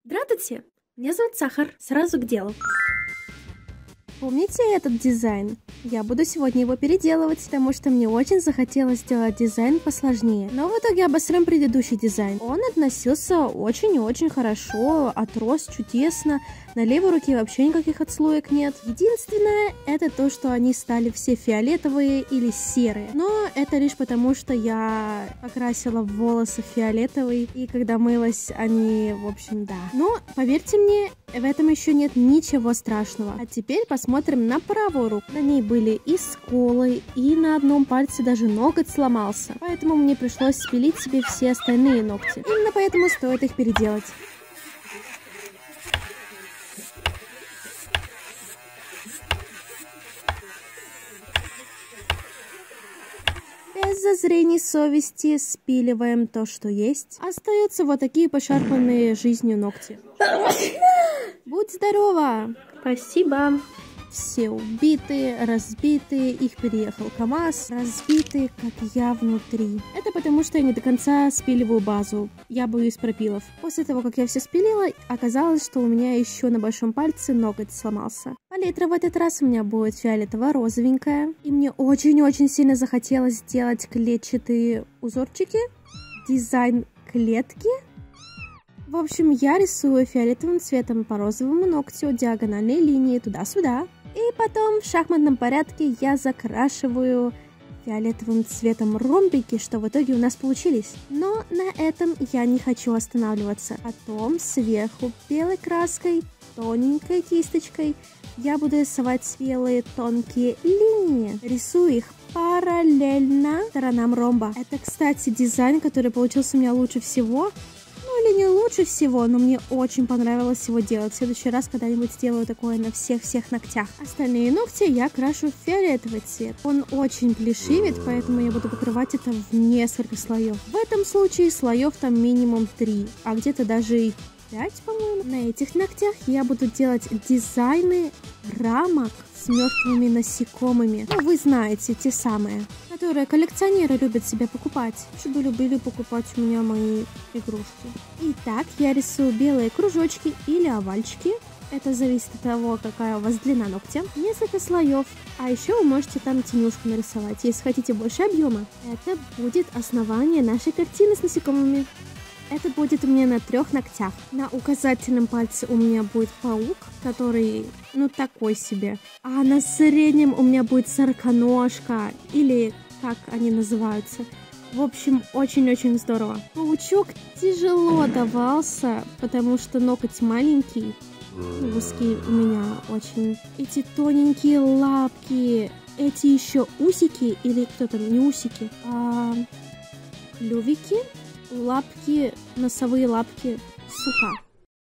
Здравствуйте, меня зовут Сахар. Сразу к делу. Помните этот дизайн? Я буду сегодня его переделывать, потому что мне очень захотелось сделать дизайн посложнее. Но в итоге обосрем предыдущий дизайн. Он относился очень и очень хорошо, отрос чудесно. На левой руке вообще никаких отслоек нет. Единственное, это то, что они стали все фиолетовые или серые. Но это лишь потому, что я покрасила волосы фиолетовый, и когда мылась, они, в общем, да. Но, поверьте мне, в этом еще нет ничего страшного. А теперь посмотрим на правую руку. На ней были и сколы, и на одном пальце даже ноготь сломался. Поэтому мне пришлось спилить себе все остальные ногти. Именно поэтому стоит их переделать. Без зазрений совести спиливаем то, что есть. Остаются вот такие пошарпанные жизнью ногти. Будь здорова! Спасибо! Все убитые, разбитые, их переехал КамАЗ, разбитые, как я внутри. Это потому, что я не до конца спиливаю базу. Я боюсь пропилов. После того, как я все спилила, оказалось, что у меня еще на большом пальце ноготь сломался. Палитра в этот раз у меня будет фиолетово-розовенькая. И мне очень-очень сильно захотелось сделать клетчатые узорчики. Дизайн клетки. В общем, я рисую фиолетовым цветом по розовому ногтю диагональные линии туда-сюда. И потом в шахматном порядке я закрашиваю фиолетовым цветом ромбики, что в итоге у нас получились. Но на этом я не хочу останавливаться. Потом сверху белой краской, тоненькой кисточкой, я буду рисовать белые тонкие линии. Рисую их параллельно сторонам ромба. Это, кстати, дизайн, который получился у меня лучше всего. Или не лучше всего, но мне очень понравилось его делать. В следующий раз когда-нибудь сделаю такое на всех ногтях. Остальные ногти я крашу в фиолетовый цвет. Он очень плешивит, поэтому я буду покрывать это в несколько слоев. В этом случае слоев там минимум 3, а где-то даже и 5, по-моему. На этих ногтях я буду делать дизайны рамок с мертвыми насекомыми. Ну, вы знаете, те самые, которые коллекционеры любят себе покупать, чтобы любили покупать у меня мои игрушки. Итак, я рисую белые кружочки или овальчики. Это зависит от того, какая у вас длина ногтя. Несколько слоев. А еще вы можете там тенюшку нарисовать, если хотите больше объема. Это будет основание нашей картины с насекомыми. Это будет у меня на 3 ногтях. На указательном пальце у меня будет паук, который, ну, такой себе. А на среднем у меня будет сороконожка, или как они называются. В общем, очень-очень здорово. Паучок тяжело давался, потому что ноготь маленький, узкий у меня очень. Эти тоненькие лапки, эти еще усики, или кто там, не усики, а клювики. Лапки, носовые лапки, сука.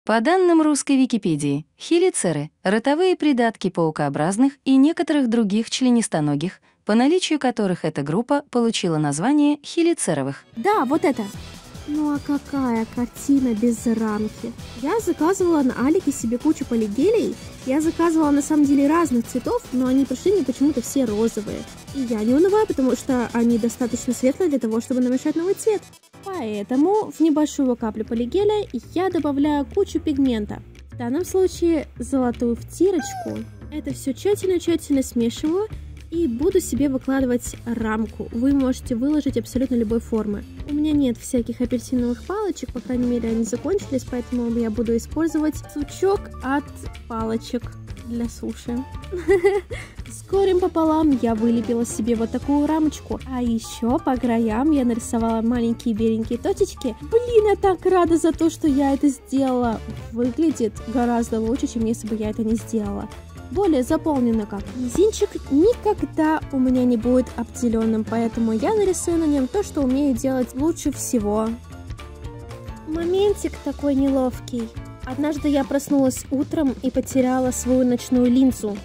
По данным русской Википедии, хелицеры — ротовые придатки паукообразных и некоторых других членистоногих, по наличию которых эта группа получила название хелицеровых. Да, вот это. Ну а какая картина без рамки? Я заказывала на Алике себе кучу полигелей. Я заказывала на самом деле разных цветов, но они пришли мне почему-то все розовые. И я не унываю, потому что они достаточно светлые для того, чтобы намешать новый цвет. Поэтому в небольшую каплю полигеля я добавляю кучу пигмента. В данном случае золотую втирочку. Это все тщательно смешиваю и буду себе выкладывать рамку. Вы можете выложить абсолютно любой формы. У меня нет всяких апельсиновых палочек, по крайней мере они закончились, поэтому я буду использовать сучок от палочек для суши. С горем пополам я вылепила себе вот такую рамочку. А еще по краям я нарисовала маленькие беленькие точечки. Блин, я так рада за то, что я это сделала. Выглядит гораздо лучше, чем если бы я это не сделала. Более заполнено как. Мизинчик никогда у меня не будет обделенным, поэтому я нарисую на нем то, что умею делать лучше всего. Моментик такой неловкий. Однажды я проснулась утром и потеряла свою ночную линзу.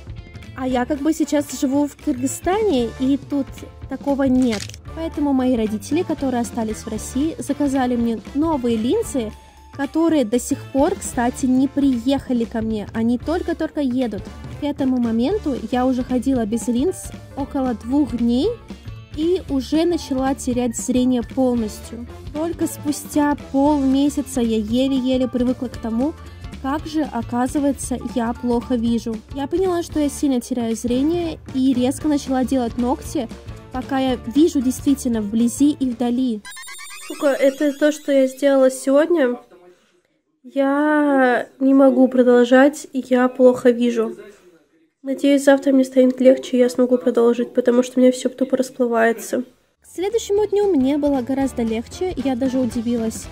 А я как бы сейчас живу в Кыргызстане, и тут такого нет. Поэтому мои родители, которые остались в России, заказали мне новые линзы, которые до сих пор, кстати, не приехали ко мне. Они только-только едут. К этому моменту я уже ходила без линз около 2 дней, и уже начала терять зрение полностью. Только спустя полмесяца я еле-еле привыкла к тому, как же, оказывается, я плохо вижу. Я поняла, что я сильно теряю зрение и резко начала делать ногти, пока я вижу действительно вблизи и вдали. Сука, это то, что я сделала сегодня. Я не могу продолжать, я плохо вижу. Надеюсь, завтра мне станет легче, и я смогу продолжить, потому что у меня все тупо расплывается. К следующему дню мне было гораздо легче, я даже удивилась,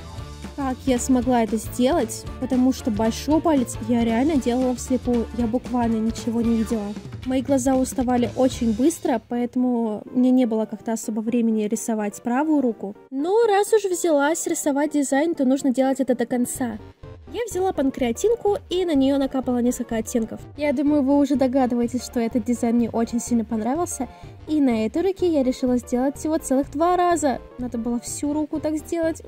как я смогла это сделать, потому что большой палец я реально делала вслепую, я буквально ничего не видела. Мои глаза уставали очень быстро, поэтому мне не было как-то особо времени рисовать правую руку. Но раз уж взялась рисовать дизайн, то нужно делать это до конца. Я взяла панкреатинку и на нее накапала несколько оттенков. Я думаю, вы уже догадываетесь, что этот дизайн мне очень сильно понравился. И на этой руке я решила сделать всего целых 2 раза. Надо было всю руку так сделать.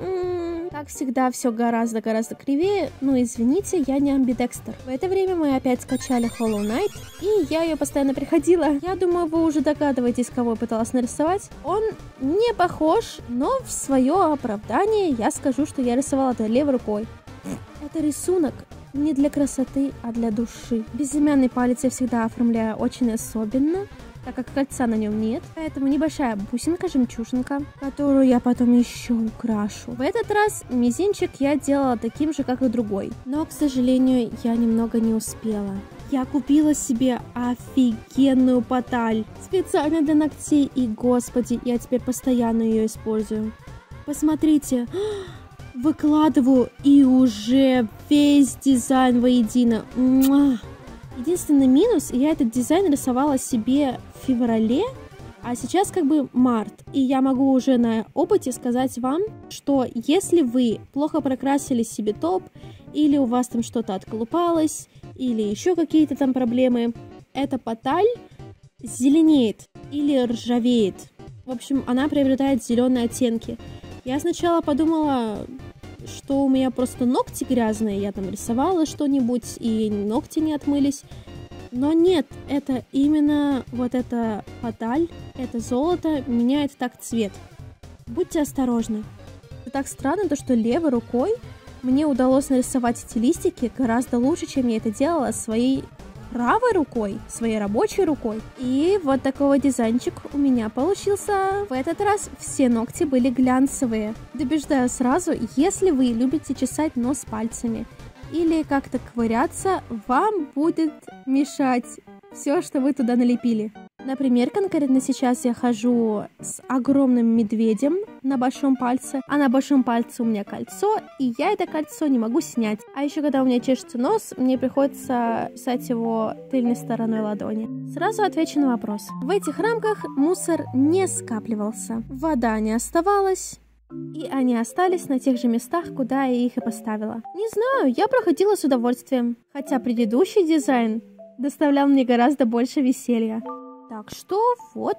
Как всегда, все гораздо-гораздо кривее. Ну, извините, я не амбидекстер. В это время мы опять скачали Hollow Knight, и я ее постоянно приходила. Я думаю, вы уже догадываетесь, кого я пыталась нарисовать. Он не похож, но в свое оправдание я скажу, что я рисовала это левой рукой. Это рисунок не для красоты, а для души. Безымянный палец я всегда оформляю очень особенно, так как кольца на нем нет. Поэтому небольшая бусинка-жемчужинка, которую я потом еще украшу. В этот раз мизинчик я делала таким же, как и другой. Но, к сожалению, я немного не успела. Я купила себе офигенную паталь специально для ногтей, и, господи, я теперь постоянно ее использую. Посмотрите. Выкладываю, и уже весь дизайн воедино. Единственный минус, я этот дизайн рисовала себе в феврале, а сейчас как бы март. И я могу уже на опыте сказать вам, что если вы плохо прокрасили себе топ, или у вас там что-то отколупалось, или еще какие-то там проблемы, эта паталь зеленеет или ржавеет. В общем, она приобретает зеленые оттенки. Я сначала подумала, что у меня просто ногти грязные, я там рисовала что-нибудь, и ногти не отмылись. Но нет, это именно вот эта паталь, это золото меняет так цвет. Будьте осторожны. Это так странно, то что левой рукой мне удалось нарисовать эти листики гораздо лучше, чем я это делала своей правой рукой, своей рабочей рукой. И вот такой дизайнчик у меня получился. В этот раз все ногти были глянцевые. Предупреждаю сразу, если вы любите чесать нос пальцами или как-то ковыряться, вам будет мешать все, что вы туда налепили. Например, конкретно сейчас я хожу с огромным медведем на большом пальце, а на большом пальце у меня кольцо, и я это кольцо не могу снять. А еще когда у меня чешется нос, мне приходится писать его тыльной стороной ладони. Сразу отвечу на вопрос. В этих рамках мусор не скапливался, вода не оставалась, и они остались на тех же местах, куда я их и поставила. Не знаю, я проходила с удовольствием, хотя предыдущий дизайн доставлял мне гораздо больше веселья. Так что вот,